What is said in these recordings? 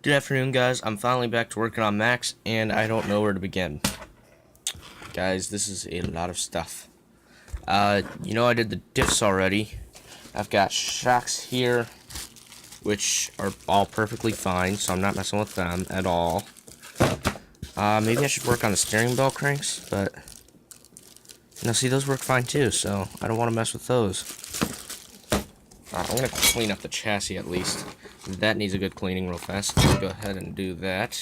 Good afternoon, guys. I'm finally back to working on Max, and I don't know where to begin. Guys, this is a lot of stuff. I did the diffs already. I've got shocks here, which are all perfectly fine, so I'm not messing with them at all. Maybe I should work on the steering bell cranks, but see, those work fine too, so I don't want to mess with those. I'm going to clean up the chassis at least. That needs a good cleaning real fast. Let's go ahead and do that.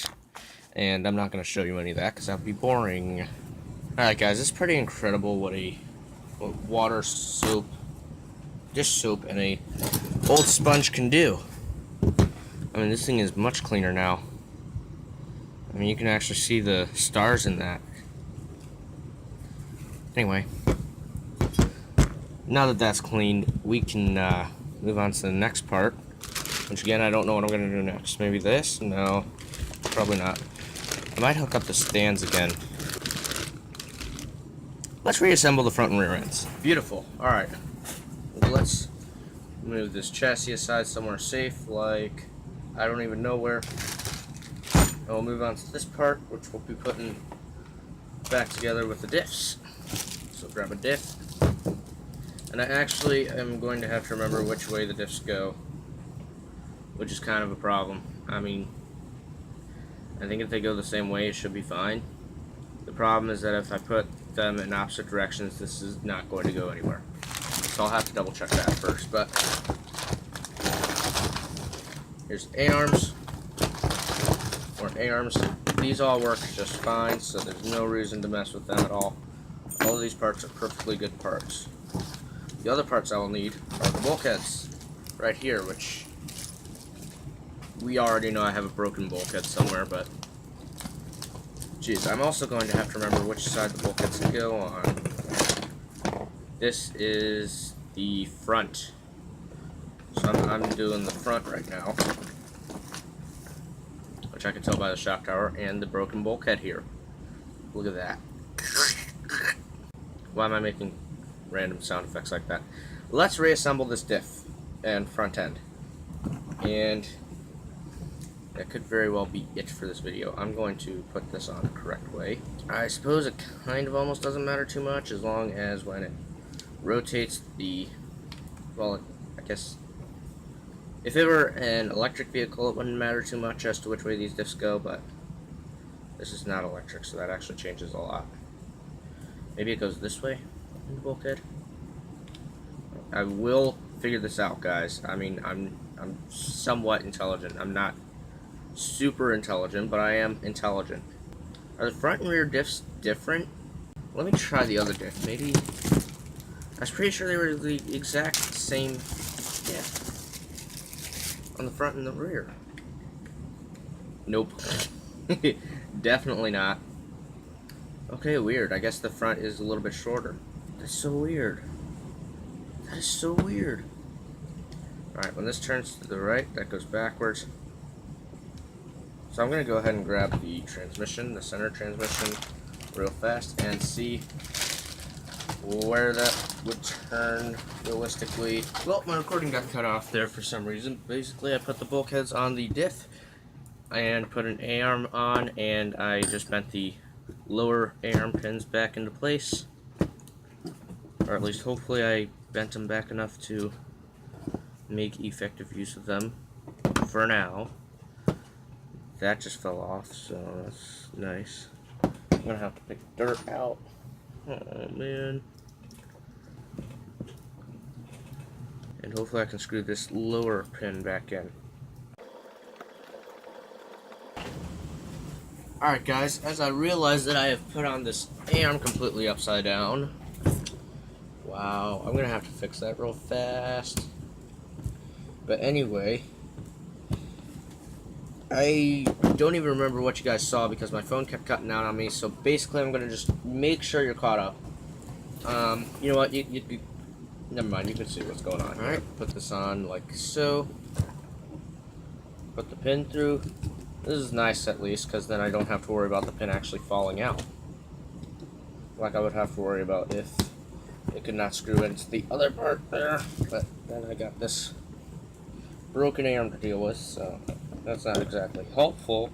And I'm not going to show you any of that because that would be boring. Alright guys, it's pretty incredible what water, soap, dish soap, and a old sponge can do. I mean, this thing is much cleaner now. I mean, you can actually see the stars in that. Anyway, now that that's clean, we can move on to the next part. Which again, I don't know what I'm going to do next. Maybe this? No, probably not. I might hook up the stands again. Let's reassemble the front and rear ends. Beautiful. Alright. Let's move this chassis aside somewhere safe, like I don't even know where. And we'll move on to this part, which we'll be putting back together with the diffs. So grab a diff. And I actually am going to have to remember which way the diffs go, which is kind of a problem. I mean, I think if they go the same way, it should be fine. The problem is that if I put them in opposite directions, this is not going to go anywhere. So I'll have to double check that first. But here's A-arms, or A-arms. These all work just fine, so there's no reason to mess with them at all. All of these parts are perfectly good parts. The other parts I will need are the bulkheads right here, which we already know I have a broken bulkhead somewhere, but geez, I'm also going to have to remember which side the bulkheads go on. This is the front, so I'm doing the front right now, which I can tell by the shock tower and the broken bulkhead here. Look at that. Why am I making random sound effects like that? Let's reassemble this diff and front end, and that could very well be it for this video. I'm going to put this on the correct way. I suppose it kind of almost doesn't matter too much, as long as when it rotates the, well, I guess if it were an electric vehicle, it wouldn't matter too much as to which way these diffs go, but this is not electric, so that actually changes a lot. Maybe it goes this way in the bulkhead. I will figure this out, guys. I mean, I'm somewhat intelligent. I'm not super intelligent, but I am intelligent. Are the front and rear diffs different? Let me try the other diff. Maybe I was pretty sure they were the exact same diff on the front and the rear. Nope. Definitely not. Okay, weird. I guess the front is a little bit shorter. That's so weird. That is so weird. Alright, when this turns to the right, that goes backwards. So I'm going to go ahead and grab the transmission, the center transmission, real fast, and see where that would turn realistically. Well, my recording got cut off there for some reason. Basically, I put the bulkheads on the diff and put an A-arm on, and I just bent the lower A-arm pins back into place. Or at least hopefully I bent them back enough to make effective use of them for now. That just fell off, so that's nice. I'm gonna have to pick dirt out. Oh man. And hopefully I can screw this lower pin back in. Alright guys, as I realize that I have put on this A-arm completely upside down. Wow, I'm gonna have to fix that real fast. But anyway, I don't even remember what you guys saw because my phone kept cutting out on me, so basically I'm going to just make sure you're caught up. You know what, you never mind, you can see what's going on. Alright, put this on like so. Put the pin through. This is nice at least, because then I don't have to worry about the pin actually falling out. Like I would have to worry about if it could not screw into the other part there. But then I got this broken arm to deal with, so That's not exactly helpful,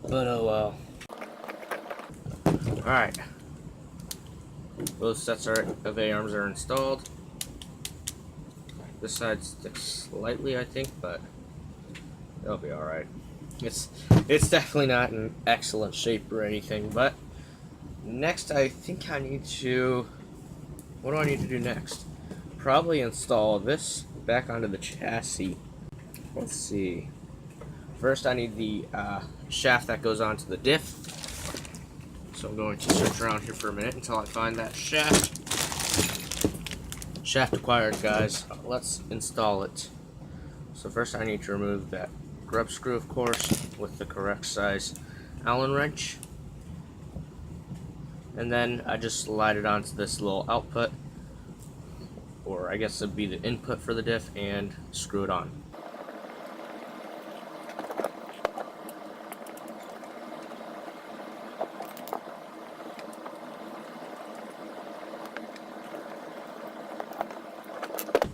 but oh well. Alright. Both sets of A-arms are installed. This side sticks slightly, I think, but it'll be alright. It's definitely not in excellent shape or anything, but next I think I need to... What do I need to do next? Probably install this back onto the chassis. Let's see. First I need the shaft that goes onto the diff. So I'm going to search around here for a minute until I find that shaft. Shaft acquired, guys. Let's install it. So first I need to remove that grub screw, of course, with the correct size Allen wrench. And then I just slide it onto this little output, or I guess it'd be the input for the diff, and screw it on.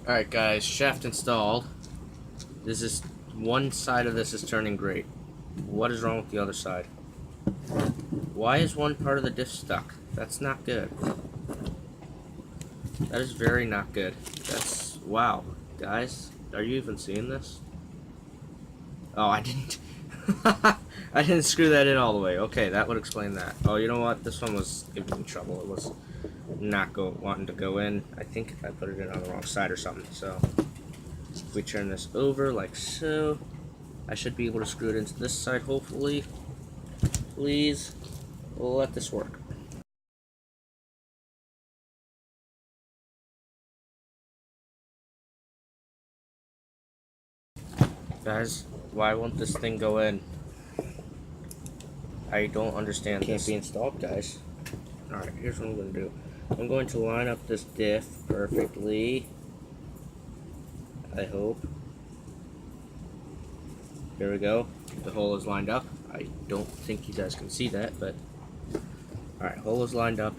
Alright guys, shaft installed. This is one side of this is turning great. What is wrong with the other side? Why is one part of the diff stuck? That's not good. That is very not good. That's... wow. Guys, are you even seeing this? Oh, I didn't... I didn't screw that in all the way. Okay, that would explain that. Oh, you know what? This one was giving me trouble. It was not wanting to go in. I think I put it in on the wrong side or something. So if we turn this over like so, I should be able to screw it into this side, hopefully. Please let this work. Guys, why won't this thing go in? I don't understand. It can't be installed, guys. Alright, here's what I'm going to do. I'm going to line up this diff perfectly. I hope. Here we go. The hole is lined up. I don't think you guys can see that, but... Alright, hole is lined up.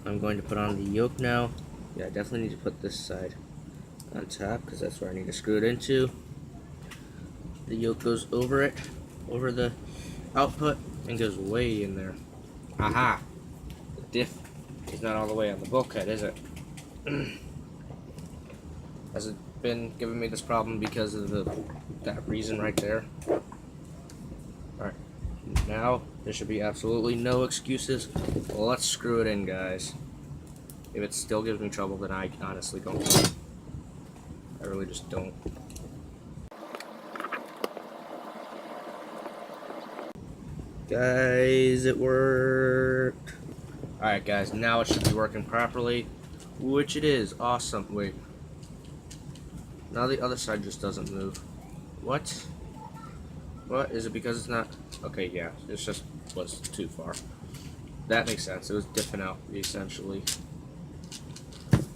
I'm going to put on the yoke now. Yeah, I definitely need to put this side on top, because that's where I need to screw it into. The yoke goes over it, over the output, and goes way in there. Aha! The diff is not all the way on the bulkhead, is it? Has it been giving me this problem because of that reason right there? Alright, now there should be absolutely no excuses. Well, let's screw it in, guys. If it still gives me trouble, then I honestly don't know. I really just don't. Guys, it worked. Alright guys, now it should be working properly, which it is. Awesome. Wait. Now the other side just doesn't move. What? What? Is it because it's not? Okay, yeah. It just was too far. That makes sense. It was dipping out, essentially.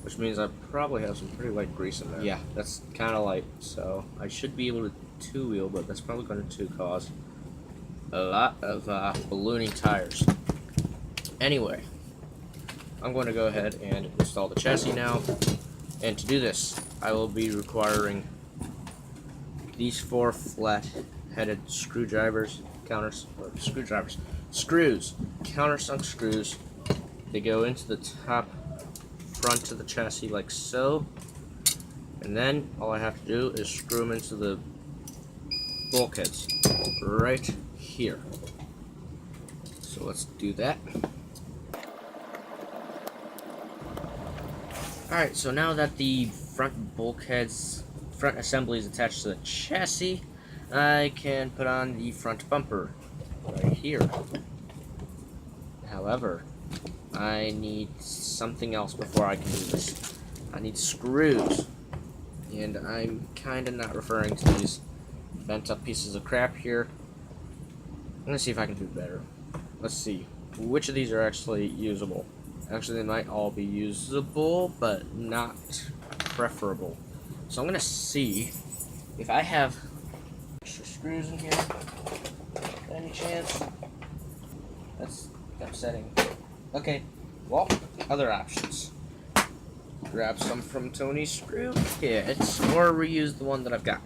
Which means I probably have some pretty light grease in there. Yeah, that's kind of light. So I should be able to two-wheel, but that's probably going to cause a lot of ballooning tires. Anyway, I'm going to go ahead and install the chassis now. And to do this, I will be requiring these 4 flat-headed screws, countersunk screws. They go into the top front of the chassis like so, and then all I have to do is screw them into the bulkheads right here. So let's do that. Alright, so now that the front assembly is attached to the chassis, I can put on the front bumper right here. However, I need something else before I can do this. I need screws. And I'm kind of not referring to these bent up pieces of crap here. I'm going to see if I can do better. Let's see. Which of these are actually usable? Actually, they might all be usable, but not preferable. So I'm going to see if I have extra screws in here. By any chance? That's upsetting. Okay, well, other options. Grab some from Tony's screw kits, or reuse the one that I've got.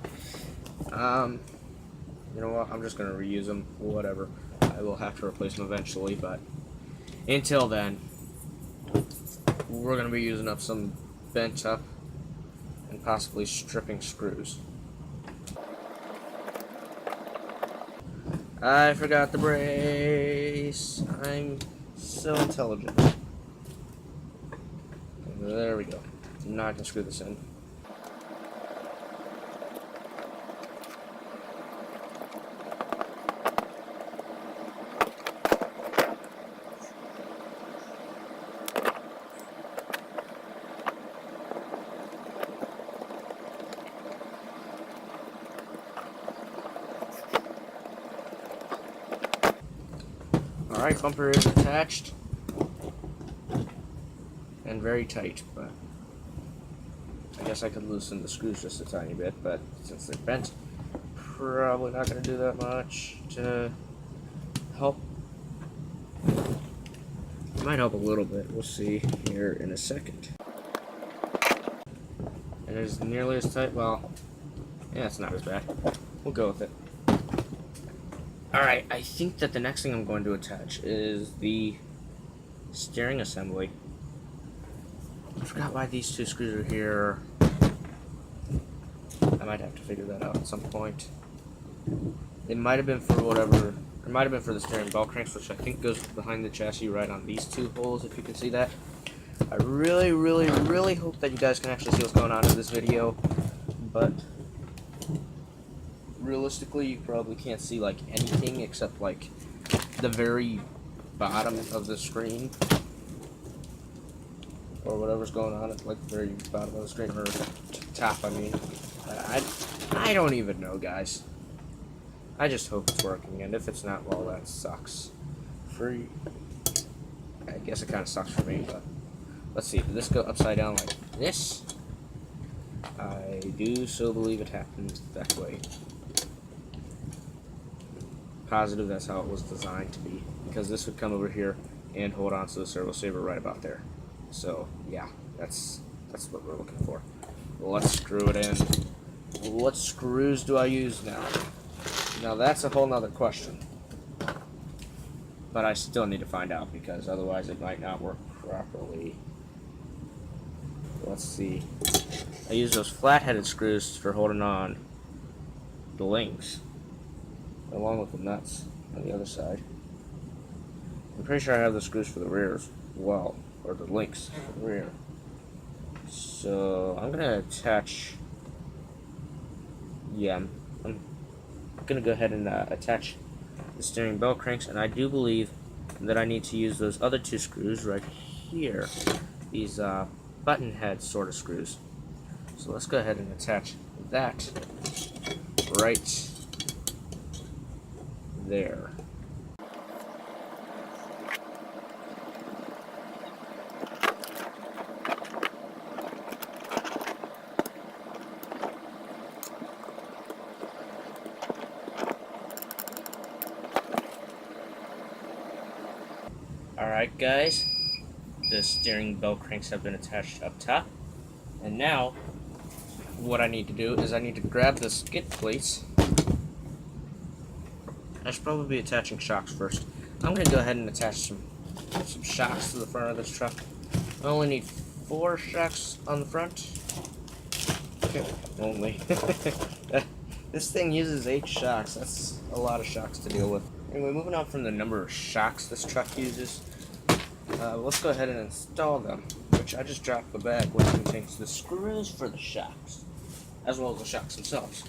You know what? I'm just gonna reuse them. Whatever. I will have to replace them eventually, but until then, we're gonna be using up some bent up and possibly stripping screws. I forgot the brace. I'm so intelligent. There we go. Now I can screw this in. Alright, bumper is attached and very tight, but I guess I could loosen the screws just a tiny bit, but since they're bent, probably not going to do that much to help. It might help a little bit, we'll see here in a second. And it's nearly as tight, well, yeah, it's not as bad. We'll go with it. Alright, I think that the next thing I'm going to attach is the steering assembly. I forgot why these two screws are here. I might have to figure that out at some point. It might have been for whatever, it might have been for the steering bell cranks, which I think goes behind the chassis right on these two holes, if you can see that. I really, really, really hope that you guys can actually see what's going on in this video, but realistically, you probably can't see like anything except like the very bottom of the screen, or whatever's going on at like the very bottom of the screen, or top. I mean, I don't even know, guys. I just hope it's working, and if it's not, well, that sucks. I guess it kind of sucks for me, but let's see. Did this go upside down like this? I do so believe it happened that way. Positive that's how it was designed to be, because this would come over here and hold on to the servo saver right about there. So yeah, that's what we're looking for. Let's screw it in. What screws do I use now? Now that's a whole nother question, but I still need to find out, because otherwise it might not work properly. Let's see. I use those flat-headed screws for holding on the links, along with the nuts on the other side. I'm pretty sure I have the screws for the rear as well, or the links for the rear. So I'm gonna attach. Yeah, I'm gonna go ahead and attach the steering bell cranks, and I do believe that I need to use those other two screws right here. These button head sort of screws. So let's go ahead and attach that right there. Alright guys, the steering bell cranks have been attached up top, and now what I need to do is I need to grab the skid plates. I should probably be attaching shocks first. I'm going to go ahead and attach some shocks to the front of this truck. I only need 4 shocks on the front. Only. This thing uses 8 shocks. That's a lot of shocks to deal with. Anyway, moving on from the number of shocks this truck uses, let's go ahead and install them, which I just dropped the bag, which contains the screws for the shocks, as well as the shocks themselves.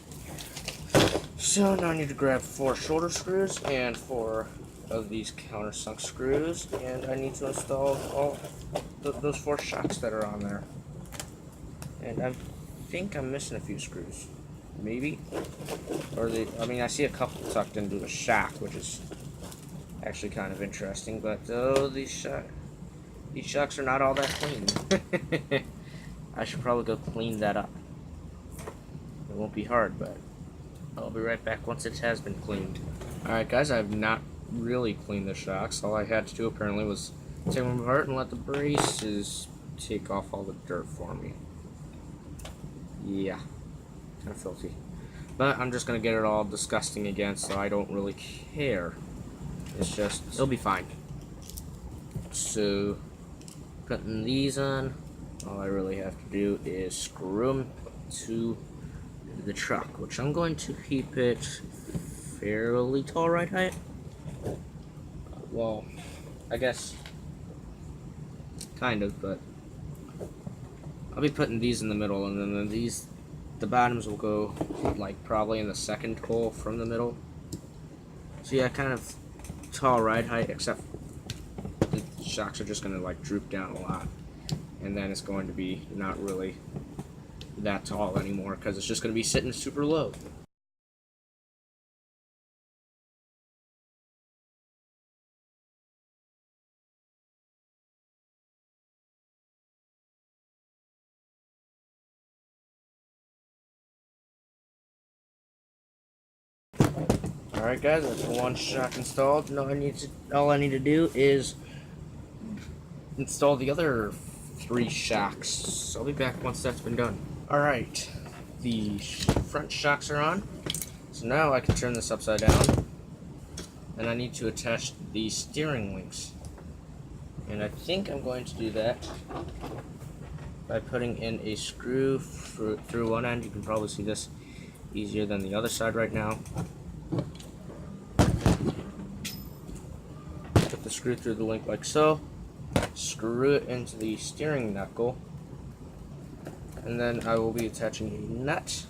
So now I need to grab 4 shoulder screws and 4 of these countersunk screws, and I need to install all those 4 shocks that are on there. And I think I'm missing a few screws. Maybe? Or I mean, I see a couple tucked into the shock, which is actually kind of interesting, but oh, these shocks are not all that clean. I should probably go clean that up. It won't be hard, but I'll be right back once it has been cleaned. Alright guys, I have not really cleaned the shocks. All I had to do apparently was take them apart and let the braces take off all the dirt for me. Yeah. Kind of filthy. But I'm just gonna get it all disgusting again, so I don't really care. It's just, it'll be fine. So, putting these on, all I really have to do is screw them to the truck, which I'm going to keep it fairly tall right height. Well, I guess kind of, but I'll be putting these in the middle, and then these, the bottoms will go like probably in the second hole from the middle. So yeah, kind of tall ride height, except the shocks are just gonna like droop down a lot, and then it's going to be not really that tall anymore because it's just gonna be sitting super low. Alright guys, that's one shock installed. All I need to do is install the other 3 shocks. So I'll be back once that's been done. Alright, the front shocks are on. So now I can turn this upside down. And I need to attach the steering links. And I think I'm going to do that by putting in a screw through one end. You can probably see this easier than the other side right now. Put the screw through the link like so. Screw it into the steering knuckle. And then I will be attaching a nut,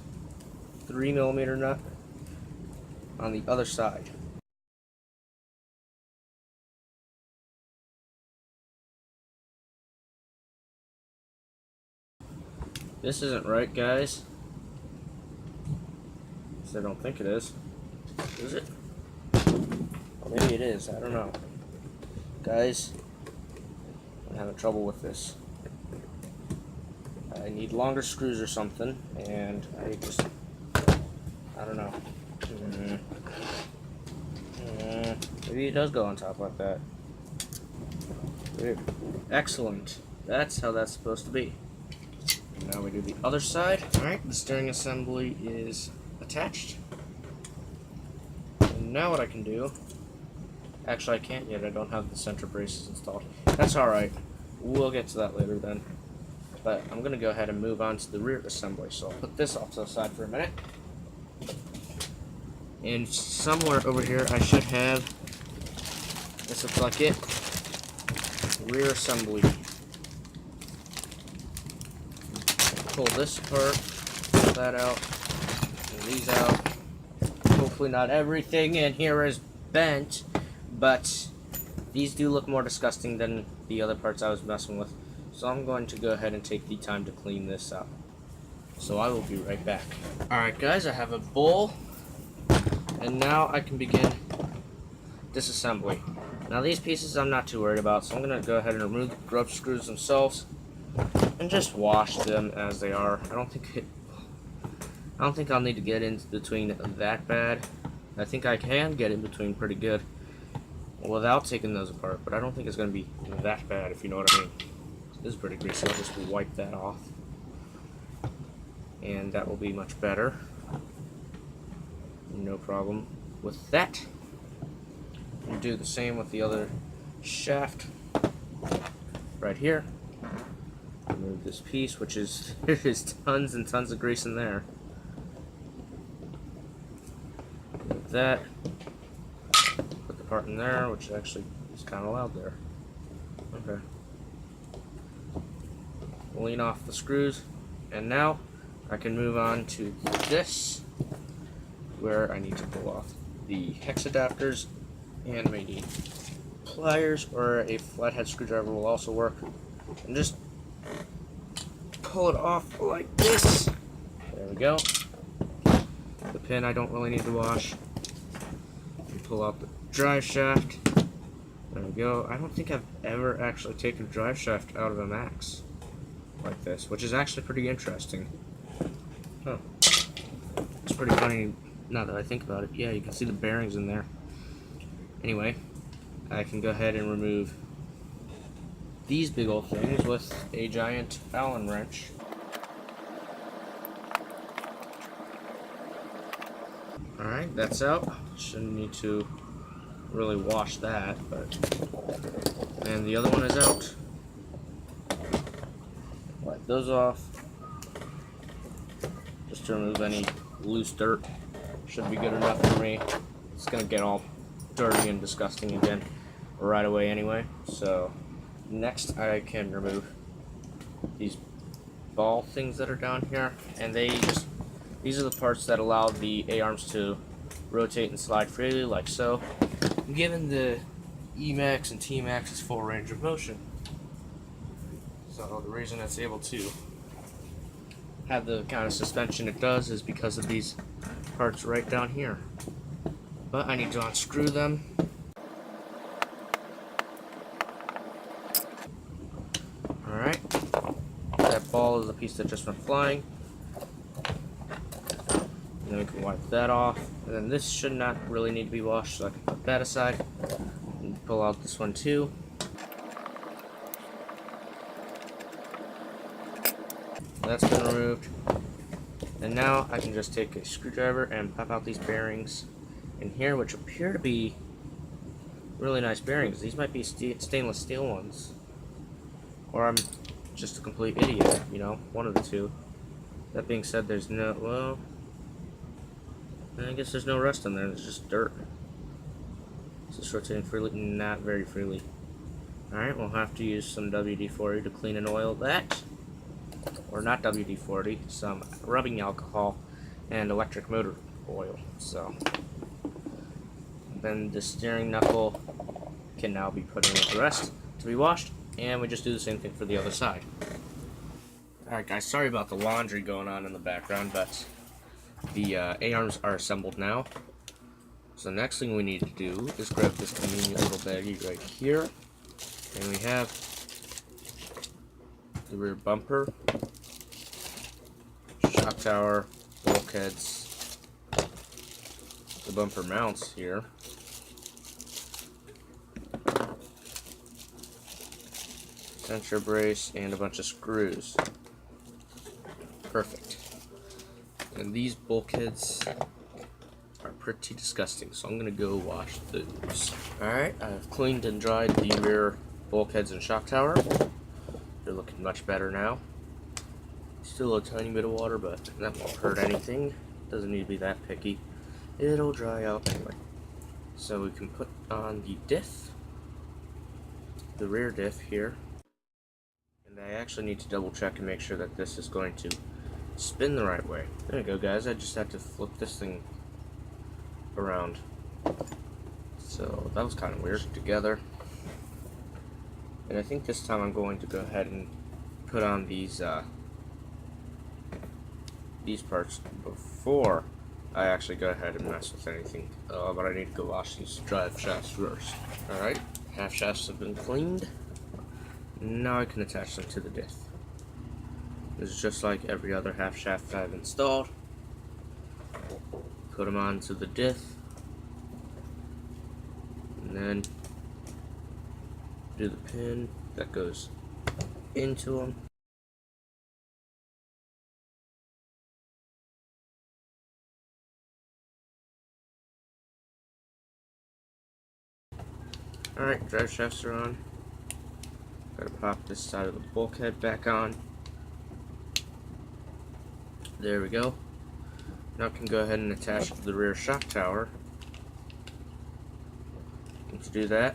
3mm nut, on the other side. This isn't right, guys. I don't think it is. Is it? Or maybe it is. I don't know. Guys, I'm having trouble with this. I need longer screws or something, and I don't know. Maybe it does go on top like that. Weird. Excellent. That's how that's supposed to be. Now we do the other side. Alright, the steering assembly is attached. And now what I can do... Actually, I can't yet. I don't have the center braces installed. That's alright. We'll get to that later then. But I'm going to go ahead and move on to the rear assembly. So I'll put this off to the side for a minute. And somewhere over here I should have... This looks like it. Rear assembly. Pull this apart, pull that out, and these out. Hopefully not everything in here is bent, but these do look more disgusting than the other parts I was messing with. So I'm going to go ahead and take the time to clean this up. So I will be right back. Alright guys, I have a bowl, and now I can begin disassembly. Now these pieces I'm not too worried about, so I'm going to go ahead and remove the grub screws themselves and just wash them as they are. I don't think I'll need to get in between that bad. I think I can get in between pretty good without taking those apart, but I don't think it's going to be that bad, if you know what I mean. This is pretty greasy. I'll just wipe that off, and that will be much better. No problem with that. And do the same with the other shaft right here. Remove this piece, which is there's tons and tons of grease in there. Remove that. Put the part in there, which actually is kind of loud there. Okay. Lean off the screws, and now I can move on to this, where I need to pull off the hex adapters, and maybe pliers or a flathead screwdriver will also work. And just pull it off like this. There we go. The pin I don't really need to wash. And pull out the drive shaft. There we go. I don't think I've ever actually taken a drive shaft out of a Maxx like this, which is actually pretty interesting. Oh, it's pretty funny now that I think about it. Yeah, you can see the bearings in there. Anyway, I can go ahead and remove these big old things with a giant Allen wrench. Alright, that's out. Shouldn't need to really wash that, but... And the other one is out. Wipe those off. Just to remove any loose dirt. Should be good enough for me. It's gonna get all dirty and disgusting again right away anyway. So, next I can remove these ball things that are down here. And these are the parts that allow the A-arms to rotate and slide freely, like so. Given the E-maxx and T-maxx's full range of motion. So the reason it's able to have the kind of suspension it does is because of these parts right down here. But I need to unscrew them. Alright. That ball is the piece that just went flying. And then we can wipe that off. And then this should not really need to be washed, so I can put that aside. And pull out this one too. That's been removed. And now I can just take a screwdriver and pop out these bearings in here, which appear to be really nice bearings. These might be stainless steel ones. Or I'm just a complete idiot, you know, one of the two. That being said, there's no, well, I guess there's no rust in there, there's just dirt. Is this rotating freely? Not very freely. Alright, we'll have to use some WD-40 to clean and oil that. Or not WD-40, some rubbing alcohol and electric motor oil. So, then the steering knuckle can now be put in with the rest to be washed, and we just do the same thing for the other side. Alright guys, sorry about the laundry going on in the background, but the A-arms are assembled now. So the next thing we need to do is grab this convenient little baggie right here, and we have the rear bumper, shock tower, bulkheads, the bumper mounts here, center brace, and a bunch of screws. Perfect. And these bulkheads are pretty disgusting, so I'm gonna go wash those. Alright, I've cleaned and dried the rear bulkheads and shock tower. They're looking much better now. Still a tiny bit of water, but that won't hurt anything. Doesn't need to be that picky. It'll dry out anyway. So we can put on the diff, the rear diff here. And I actually need to double check and make sure that this is going to spin the right way. There we go, guys. I just had to flip this thing around. So that was kind of weird together. And I think this time I'm going to go ahead and put on these parts before I actually go ahead and mess with anything. But I need to go wash these drive shafts first. Alright, half shafts have been cleaned. Now I can attach them to the diff. This is just like every other half shaft I've installed. Put them onto the diff. And then do the pin that goes into them. Alright, drive shafts are on. Gotta pop this side of the bulkhead back on. There we go. Now I can go ahead and attach the rear shock tower. And to do that,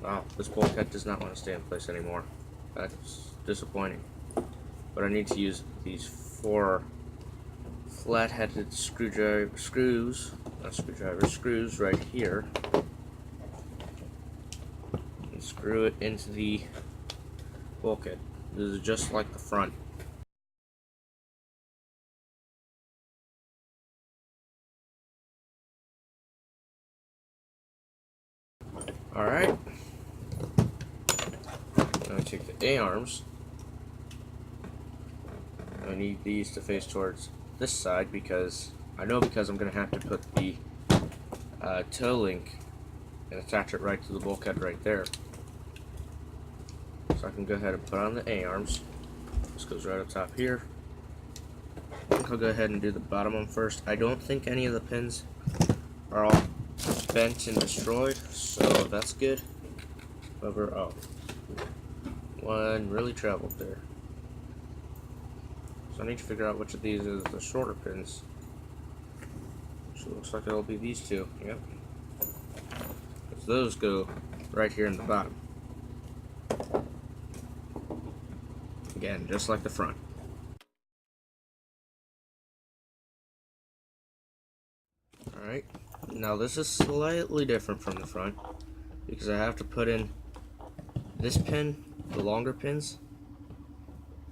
wow, this bulkhead does not want to stay in place anymore. That's disappointing. But I need to use these 4 flat-headed screws right here. And screw it into the bulkhead. This is just like the front. Alright. Now I take the A-arms. I need these to face towards this side because I'm going to have to put the toe link and attach it right to the bulkhead right there. So I can go ahead and put on the A-arms. This goes right up top here. think I'll go ahead and do the bottom one first. I don't think any of the pins are all bent and destroyed, so that's good. However, oh, one really traveled there. So I need to figure out which of these is the shorter pins. So it looks like it'll be these two. Yep. So those go right here in the bottom. Again, just like the front. Alright, now this is slightly different from the front because I have to put in this pin, the longer pins,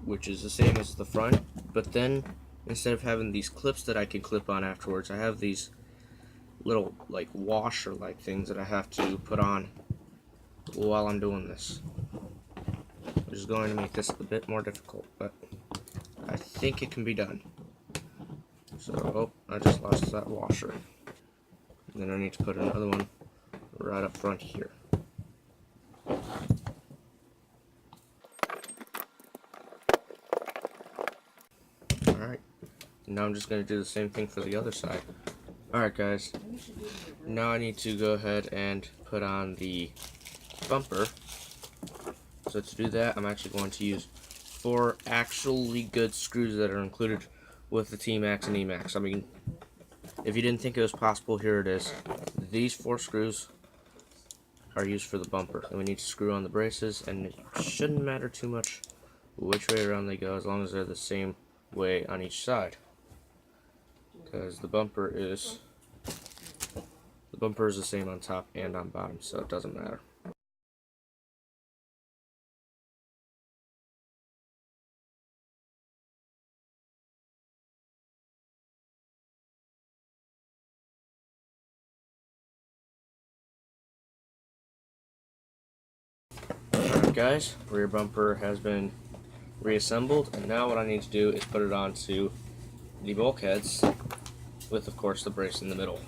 which is the same as the front, but then instead of having these clips that I can clip on afterwards, I have these little like washer like things that I have to put on while I'm doing this, which is going to make this a bit more difficult, but I think it can be done. So, oh, I just lost that washer. And then I need to put another one right up front here. Alright, now I'm just going to do the same thing for the other side. Alright guys, now I need to go ahead and put on the bumper. So to do that, I'm actually going to use 4 actually good screws that are included with the T-maxx and E-maxx. I mean, if you didn't think it was possible, here it is. These 4 screws are used for the bumper, and we need to screw on the braces, and it shouldn't matter too much which way around they go as long as they're the same way on each side, because the bumper is the same on top and on bottom, so it doesn't matter. Alright guys, rear bumper has been reassembled, and now what I need to do is put it onto the bulkheads with, of course, the brace in the middle.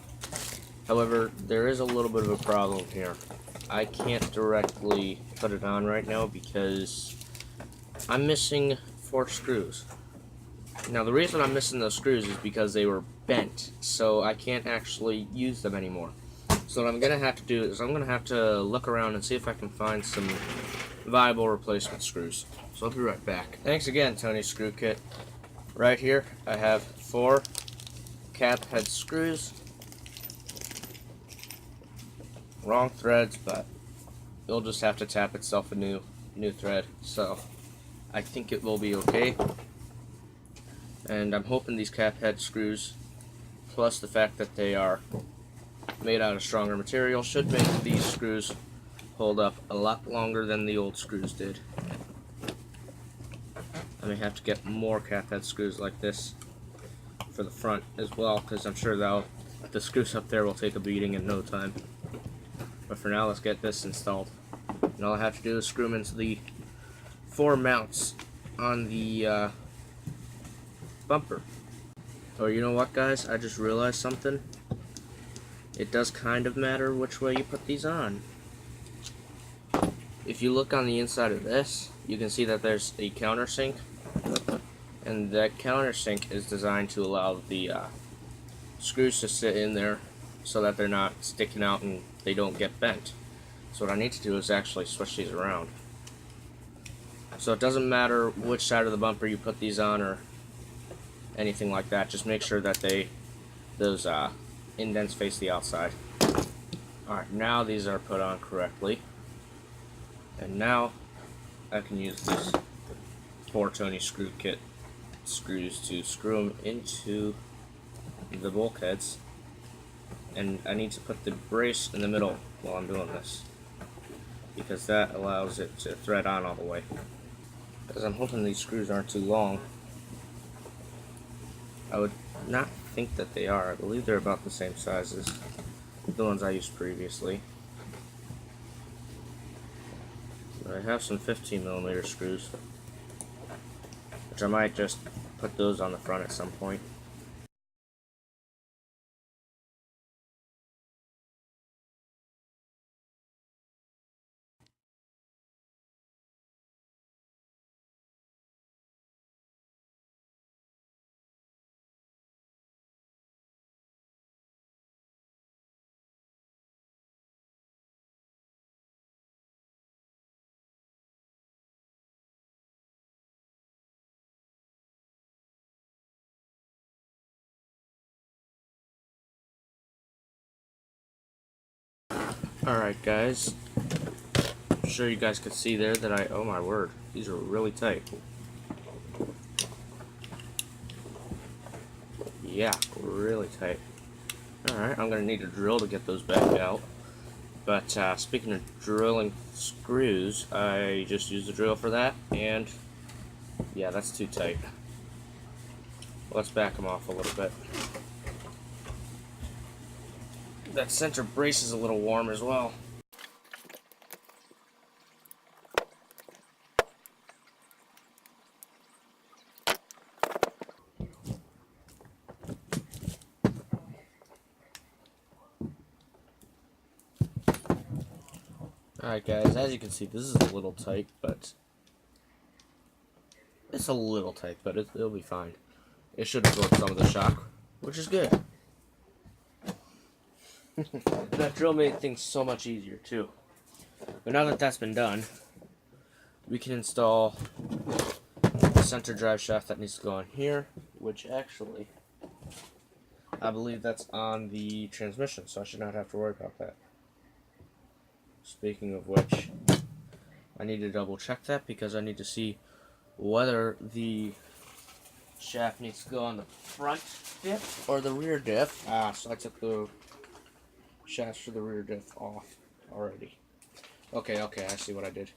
However, there is a little bit of a problem here. I can't directly put it on right now because I'm missing 4 screws. Now the reason I'm missing those screws is because they were bent, so I can't actually use them anymore. So what I'm going to have to do is I'm going to have to look around and see if I can find some viable replacement screws. So I'll be right back. Thanks again, Tony's Screw Kit. Right here I have 4 cap head screws. Wrong threads, but it'll just have to tap itself a new thread, so I think it will be okay. And I'm hoping these cap head screws, plus the fact that they are made out of stronger material, should make these screws hold up a lot longer than the old screws did. I may have to get more cap head screws like this for the front as well, because I'm sure the screws up there will take a beating in no time. But for now, let's get this installed. And all I have to do is screw them into the 4 mounts on the bumper. Oh, you know what, guys? I just realized something. It does kind of matter which way you put these on. If you look on the inside of this, you can see that there's a countersink. And that countersink is designed to allow the screws to sit in there so that they're not sticking out and they don't get bent. So what I need to do is actually switch these around. So it doesn't matter which side of the bumper you put these on or anything like that. Just make sure that those indents face the outside. Alright, now these are put on correctly. And now I can use these 4 Tony Screw Kit screws to screw them into the bulkheads. And I need to put the brace in the middle while I'm doing this, because that allows it to thread on all the way. Because I'm hoping these screws aren't too long. I would not think that they are. I believe they're about the same size as the ones I used previously. But I have some 15mm screws, which I might just put those on the front at some point. Alright guys, I'm sure you guys could see there that oh my word, these are really tight. Yeah, really tight. Alright, I'm going to need a drill to get those back out. But speaking of drilling screws, I just used a drill for that, and yeah, that's too tight. Let's back them off a little bit. That center brace is a little warm as well. Alright guys, as you can see, this is a little tight, but it's a little tight, but it'll be fine. It should absorb some of the shock, which is good. That drill made things so much easier too. But now that that's been done, we can install the center drive shaft that needs to go on here, which actually, I believe that's on the transmission, so I should not have to worry about that. Speaking of which, I need to double check that because I need to see whether the shaft needs to go on the front diff or the rear diff. So I took the shafts for the rear diff off already. Okay, I see what I did.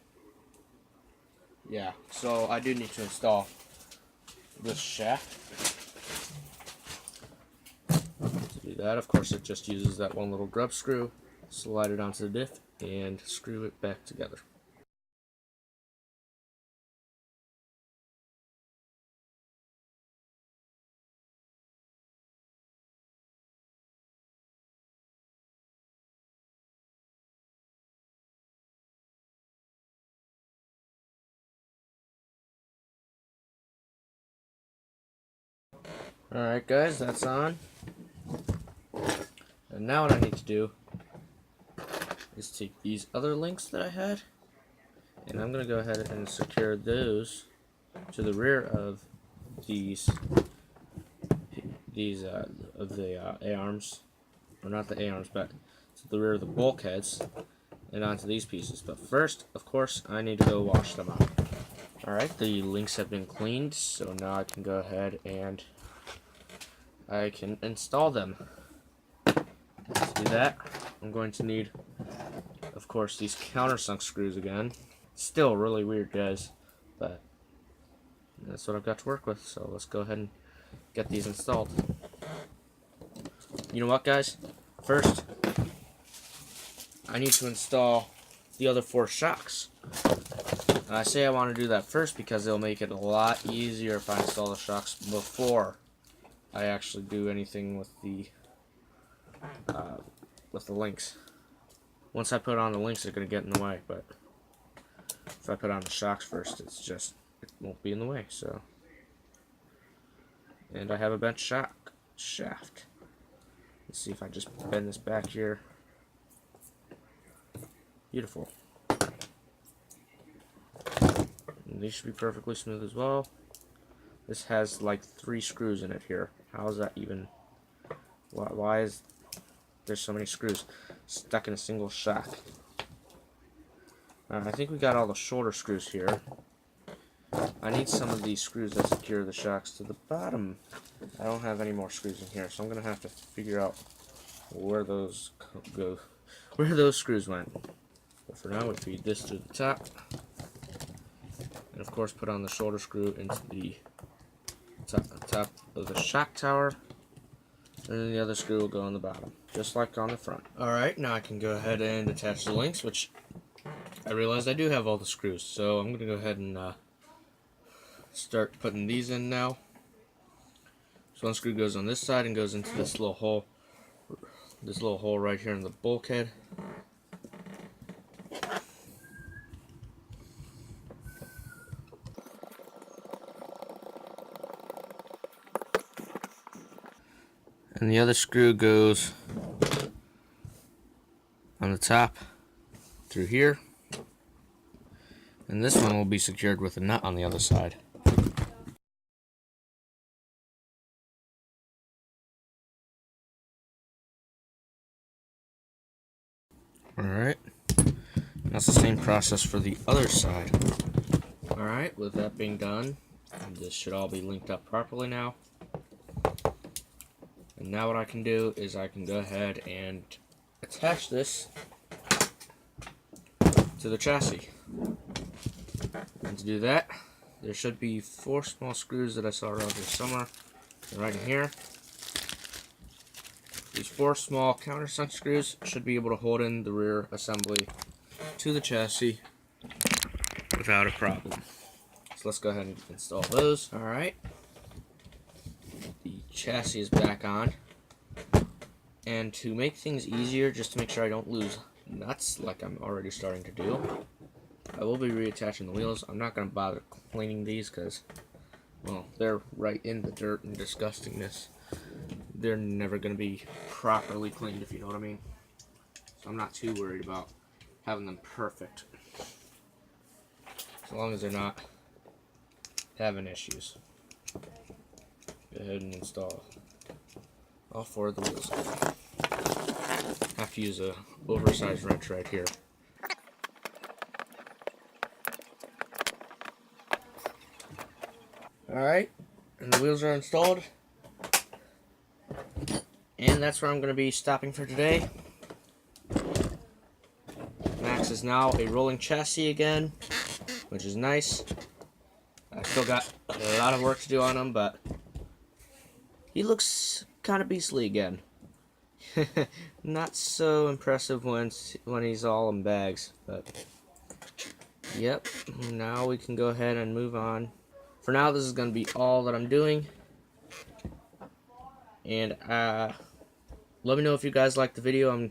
Yeah, so I do need to install this shaft. To do that, of course, it just uses that one little grub screw, slide it onto the diff, and screw it back together. Alright guys, that's on. And now what I need to do is take these other links that I had, and I'm going to go ahead and secure those to the rear of these of the A-arms, or not the A-arms, but to the rear of the bulkheads and onto these pieces. But first, of course, I need to go wash them out. Alright, the links have been cleaned, so now I can go ahead and I can install them. To do that, I'm going to need, of course, these countersunk screws again. Still really weird, guys, but that's what I've got to work with, so let's go ahead and get these installed. You know what, guys? First, I need to install the other 4 shocks. And I say I want to do that first because it'll make it a lot easier if I install the shocks before I actually do anything with the links. Once I put on the links, they're going to get in the way, but if I put on the shocks first, it won't be in the way. So, and I have a bent shock shaft. Let's see if I just bend this back here. Beautiful. And these should be perfectly smooth as well. This has like 3 screws in it here. How is that even? Why is there so many screws stuck in a single shock? I think we got all the shoulder screws here. I need some of these screws that secure the shocks to the bottom. I don't have any more screws in here, so I'm gonna have to figure out where those go, where those screws went. But for now, we feed this to the top, and of course, put on the shoulder screw into the top of the shock tower, and then the other screw will go on the bottom, just like on the front. Alright, now I can go ahead and attach the links, which I realized I do have all the screws, so I'm going to go ahead and start putting these in now. So one screw goes on this side and goes into this little hole right here in the bulkhead. And the other screw goes on the top through here. And this one will be secured with a nut on the other side. Alright, that's the same process for the other side. Alright, with that being done, this should all be linked up properly now. And now what I can do is I can go ahead and attach this to the chassis. And to do that, there should be 4 small screws that I saw around here somewhere. They're right in here. These 4 small countersunk screws should be able to hold in the rear assembly to the chassis without a problem. So let's go ahead and install those. Alright. The chassis is back on. And to make things easier, just to make sure I don't lose nuts like I'm already starting to do, I will be reattaching the wheels. I'm not going to bother cleaning these because, well, they're right in the dirt and disgustingness. They're never going to be properly cleaned, if you know what I mean. So I'm not too worried about having them perfect, as long as they're not having issues. Go ahead and install all 4 of the wheels. Have to use a oversized wrench right here. Alright, and the wheels are installed. And that's where I'm going to be stopping for today. Max is now a rolling chassis again, which is nice. I still got a lot of work to do on him, but he looks kind of beastly again. Not so impressive when he's all in bags, but yep, now we can go ahead and move on. For now, this is going to be all that I'm doing. And let me know if you guys like the video. I'm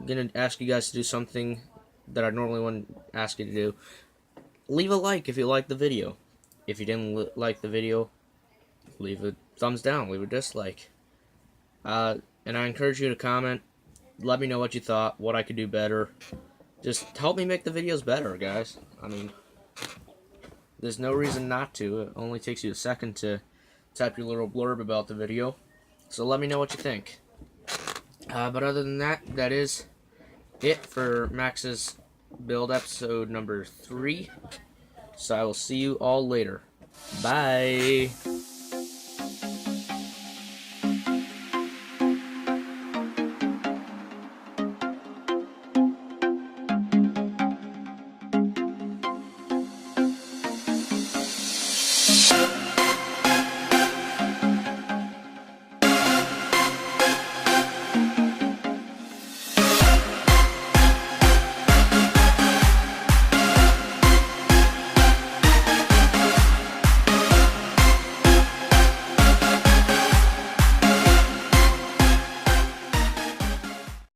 going to ask you guys to do something that I normally wouldn't ask you to do. Leave a like if you like the video. If you didn't like the video, leave a thumbs down, leave a dislike. And I encourage you to comment. Let me know what you thought, what I could do better. Just help me make the videos better, guys. I mean, there's no reason not to. It only takes you a second to type your little blurb about the video. So let me know what you think. But other than that, that is it for Max's build episode number 3. So I will see you all later. Bye.